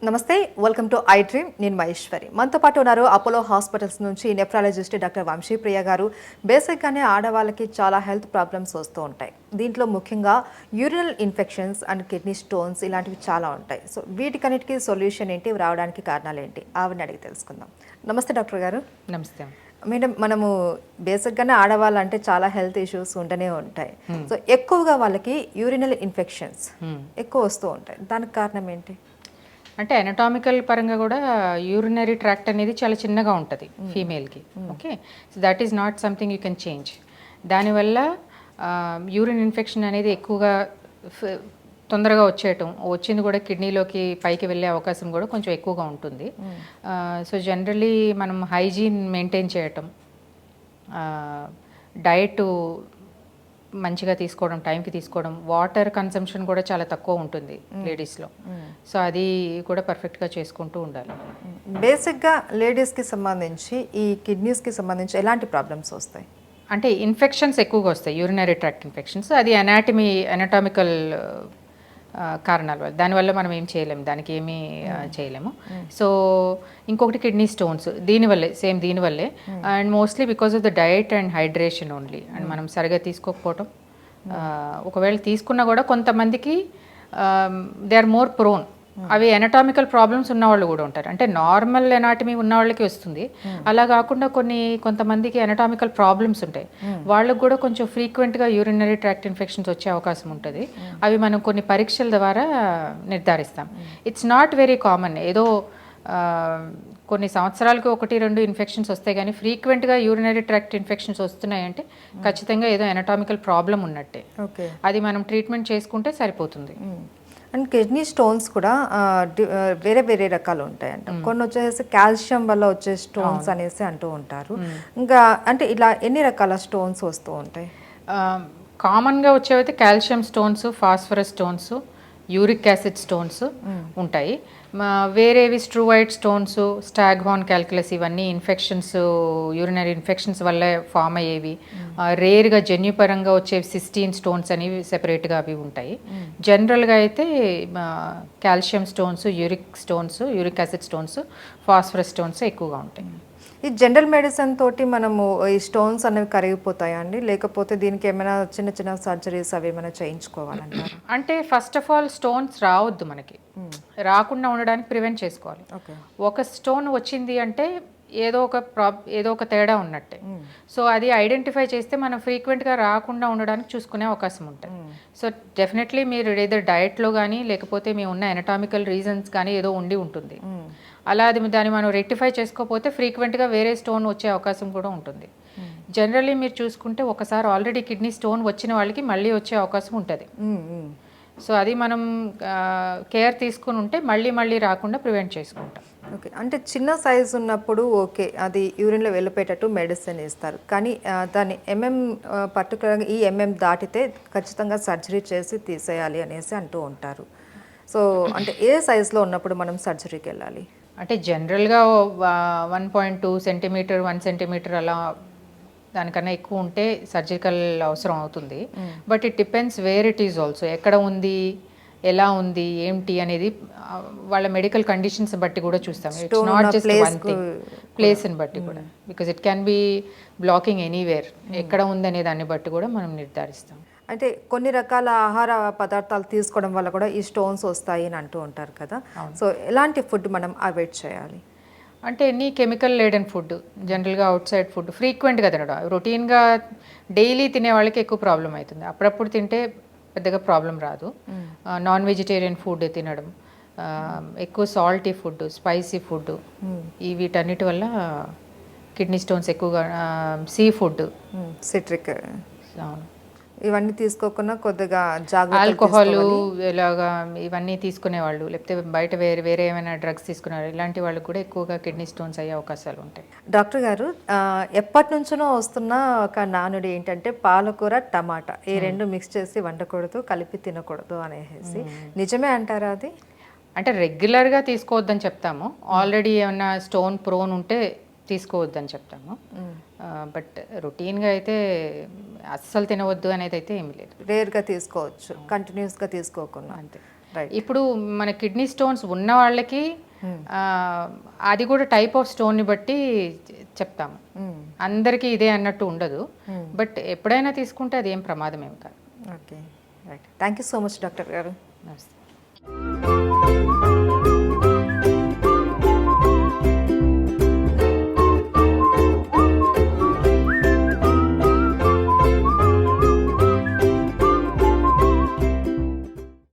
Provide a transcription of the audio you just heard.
నమస్తే, welcome to I dream. నేను మహేశ్వరి. మనతో పాటు ఉన్నారు అపోలో హాస్పిటల్స్ నుంచి నెఫ్రాలజిస్ట్ డాక్టర్ వంశీప్రియ గారు. బేసిక్గానే ఆడవాళ్ళకి చాలా హెల్త్ ప్రాబ్లమ్స్ వస్తూ ఉంటాయి. దీంట్లో ముఖ్యంగా urinal infections and kidney stones ఇలాంటివి చాలా ఉంటాయి. సో వీటికన్నిటికీ సొల్యూషన్ ఏంటి, రావడానికి కారణాలు ఏంటి, ఆవిడని అడిగి తెలుసుకుందాం. నమస్తే డాక్టర్ గారు. నమస్తే మేడం, మనము బేసిక్గానే ఆడవాళ్ళు అంటే చాలా హెల్త్ ఇష్యూస్ ఉంటూనే ఉంటాయి. సో ఎక్కువగా వాళ్ళకి యూరినల్ ఇన్ఫెక్షన్స్ ఎక్కువ వస్తూ ఉంటాయి. దానికి కారణం ఏంటి? అంటే ఎనటామికల్ పరంగా కూడా యూరినరీ ట్రాక్ట్ అనేది చాలా చిన్నగా ఉంటుంది ఫీమేల్కి. Okay, so that is not something you can change. దానివల్ల యూరిన్ ఇన్ఫెక్షన్ అనేది ఎక్కువగా తొందరగా వచ్చింది కూడా కిడ్నీలోకి పైకి వెళ్ళే అవకాశం కూడా కొంచెం ఎక్కువగా ఉంటుంది. సో జనరలీ మనం హైజీన్ మెయింటైన్ చేయటం, డయట్ మంచిగా తీసుకోవడం, టైంకి తీసుకోవడం, వాటర్ కన్సంప్షన్ కూడా చాలా తక్కువ ఉంటుంది లేడీస్లో. సో అది కూడా పర్ఫెక్ట్గా చేసుకుంటూ ఉండాలి. బేసిక్గా లేడీస్కి సంబంధించి ఈ కిడ్నీస్కి సంబంధించి ఎలాంటి ప్రాబ్లమ్స్ వస్తాయి? అంటే ఇన్ఫెక్షన్స్ ఎక్కువగా వస్తాయి, యూరినరీ ట్రాక్ట్ ఇన్ఫెక్షన్స్. అది ఎనాటామికల్ కారణాల వల్ల, దానివల్ల మనం ఏం చేయలేము, దానికి ఏమీ చేయలేము. సో ఇంకొకటి కిడ్నీ స్టోన్స్, దీనివల్లే. And mostly because of the diet and hydration only. And మనం సరిగా తీసుకోకపోవటం, ఒకవేళ తీసుకున్నా కూడా కొంతమందికి దే ఆర్ మోర్ ప్రోన్. అవి ఎనటామికల్ ప్రాబ్లమ్స్ ఉన్న వాళ్ళు కూడా ఉంటారు. అంటే నార్మల్ ఎనాటమీ ఉన్న వాళ్ళకి వస్తుంది, అలా కాకుండా కొంతమందికి ఎనటామికల్ ప్రాబ్లమ్స్ ఉంటాయి. వాళ్ళకు కూడా కొంచెం ఫ్రీక్వెంట్గా యూరినరీ ట్రాక్ట్ ఇన్ఫెక్షన్స్ వచ్చే అవకాశం ఉంటుంది. అవి మనం కొన్ని పరీక్షల ద్వారా నిర్ధారిస్తాం. It's not very common. ఏదో కొన్ని సంవత్సరాలకు 1-2 ఇన్ఫెక్షన్స్ వస్తాయి, కానీ ఫ్రీక్వెంట్గా యూరినరీ ట్రాక్ట్ ఇన్ఫెక్షన్స్ వస్తున్నాయంటే ఖచ్చితంగా ఏదో ఎనటామికల్ ప్రాబ్లం ఉన్నట్టే. అది మనం ట్రీట్మెంట్ చేసుకుంటే సరిపోతుంది. అండ్ కిడ్నీ స్టోన్స్ కూడా వేరే వేరే రకాలు ఉంటాయంట. కొన్ని వచ్చేసి కాల్షియం వల్ల వచ్చే స్టోన్స్ అనేసి అంటూ ఉంటారు. ఇంకా అంటే ఇలా ఎన్ని రకాల స్టోన్స్ వస్తూ ఉంటాయి? కామన్గా వచ్చేవైతే calcium stones, phosphorus stones, uric acid stones ఉంటాయి. వేరేవి స్ట్రూవైట్ స్టోన్స్, స్టాగ్హార్న్ క్యాల్కులస్, ఇవన్నీ ఇన్ఫెక్షన్స్, యూరినరీ ఇన్ఫెక్షన్స్ వల్ల ఫామ్ అయ్యేవి. రేర్గా జన్యుపరంగా వచ్చేవి సిస్టీన్ స్టోన్స్ అనేవి సెపరేట్గా అవి ఉంటాయి. జనరల్గా అయితే calcium stones, uric acid stones, phosphorus stones ఎక్కువగా ఉంటాయి. ఈ జనరల్ మెడిసిన్ తోటి మనము ఈ స్టోన్స్ అనేవి కరిగిపోతాయా అండి, లేకపోతే దీనికి ఏమైనా చిన్న చిన్న సర్జరీస్ అవి ఏమైనా చేయించుకోవాలంటారు? అంటే ఫస్ట్ ఆఫ్ ఆల్ స్టోన్స్ రావద్దు, మనకి రాకుండా ఉండడానికి ప్రివెంట్ చేసుకోవాలి. ఒక స్టోన్ వచ్చింది అంటే ఏదో ఒక తేడా ఉన్నట్టే. సో అది ఐడెంటిఫై చేస్తే మనం ఫ్రీక్వెంట్గా రాకుండా ఉండడానికి చూసుకునే అవకాశం ఉంటుంది. సో డెఫినెట్లీ మీరు ఏదో డయట్లో కానీ లేకపోతే మీ ఉన్న ఎనటామికల్ రీజన్స్ కానీ ఏదో ఉంటుంది. అలా దాన్ని మనం రెక్టిఫై చేసుకోకపోతే ఫ్రీక్వెంట్గా వేరే స్టోన్ వచ్చే అవకాశం కూడా ఉంటుంది. జనరల్లీ మీరు చూసుకుంటే ఒకసారి ఆల్రెడీ కిడ్నీ స్టోన్ వచ్చిన వాళ్ళకి మళ్ళీ వచ్చే అవకాశం ఉంటుంది. సో అది మనం కేర్ తీసుకుని ఉంటే మళ్ళీ రాకుండా ప్రివెంట్ చేసుకుంటాం. ఓకే, అంటే చిన్న సైజు ఉన్నప్పుడు ఓకే, అది యూరిన్లో వెళ్ళిపోయేటట్టు మెడిసిన్ ఇస్తారు. కానీ దాన్ని పర్టికులర్గా ఈ దాటితే ఖచ్చితంగా సర్జరీ చేసి తీసేయాలి అనేసి అంటూ ఉంటారు. సో అంటే ఏ సైజులో ఉన్నప్పుడు మనం సర్జరీకి వెళ్ళాలి? అంటే జనరల్గా 1.2 సెంటీమీటర్, 1 సెంటీమీటర్ అలా, దానికన్నా ఎక్కువ ఉంటే సర్జికల్ అవసరం అవుతుంది. But it depends where it is also. ఎక్కడ ఉంది, ఎలా ఉంది, ఏంటి అనేది వాళ్ళ మెడికల్ కండిషన్స్ బట్టి కూడా చూస్తాం. It's not just one thing, ప్లేస్ని బట్టి కూడా, because it can be blocking anywhere. ఎక్కడ ఉంది అనే దాన్ని బట్టి కూడా మనం నిర్ధారిస్తాం. అంటే కొన్ని రకాల ఆహార పదార్థాలు తీసుకోవడం వల్ల కూడా ఈ స్టోన్స్ వస్తాయి అని అంటూ ఉంటారు కదా. సో ఎలాంటి ఫుడ్ మనం అవాయిడ్ చేయాలి? అంటే ఎనీ కెమికల్ లేడెన్ ఫుడ్, జనరల్గా అవుట్ సైడ్ ఫుడ్ ఫ్రీక్వెంట్గా తినడం. రొటీన్గా డైలీ తినే వాళ్ళకి ఎక్కువ ప్రాబ్లం అవుతుంది. అప్పుడప్పుడు తింటే పెద్దగా ప్రాబ్లం రాదు. నాన్ వెజిటేరియన్ ఫుడ్ తినడం, ఎక్కువ సాల్టీ ఫుడ్, స్పైసీ ఫుడ్, వీటన్నిటి వల్ల కిడ్నీ స్టోన్స్ ఎక్కువగా. సీ ఫుడ్, సిట్రిక్, అవును, ఇవన్నీ తీసుకోకుండా కొద్దిగా జాగ్రత్త. ఆల్కహాల్ ఇలాగా ఇవన్నీ తీసుకునేవాళ్ళు, లేకపోతే బయట వేరే ఏమైనా డ్రగ్స్ తీసుకునేవాళ్ళు, ఇలాంటి వాళ్ళకి కూడా ఎక్కువగా కిడ్నీ స్టోన్స్ అయ్యే అవకాశాలు ఉంటాయి. డాక్టర్ గారు, ఎప్పటి నుంచో వస్తున్న ఒక నానుడి ఏంటంటే పాలకూర, టమాటా ఈ రెండు మిక్స్ చేసి వండకూడదు, కలిపి తినకూడదు అనేసి, నిజమే అంటారా అది? అంటే రెగ్యులర్గా తీసుకోవద్దని చెప్తాము. ఆల్రెడీ ఏమైనా స్టోన్ ప్రోన్ ఉంటే తీసుకోవద్దని చెప్తాము. బట్ రొటీన్గా అయితే అస్సలు తినవద్దు అనేది అయితే ఏమి లేదు. రేర్గా తీసుకోవచ్చు, కంటిన్యూస్గా తీసుకోకుండా. అంతే. Right. ఇప్పుడు మన కిడ్నీ స్టోన్స్ ఉన్న వాళ్ళకి అది కూడా టైప్ ఆఫ్ స్టోన్ని బట్టి చెప్తాము. అందరికీ ఇదే అన్నట్టు ఉండదు, బట్ ఎప్పుడైనా తీసుకుంటే అది ఏం ప్రమాదం ఏం కాదు. Okay, right. Thank you so much doctor గారు. నమస్తే.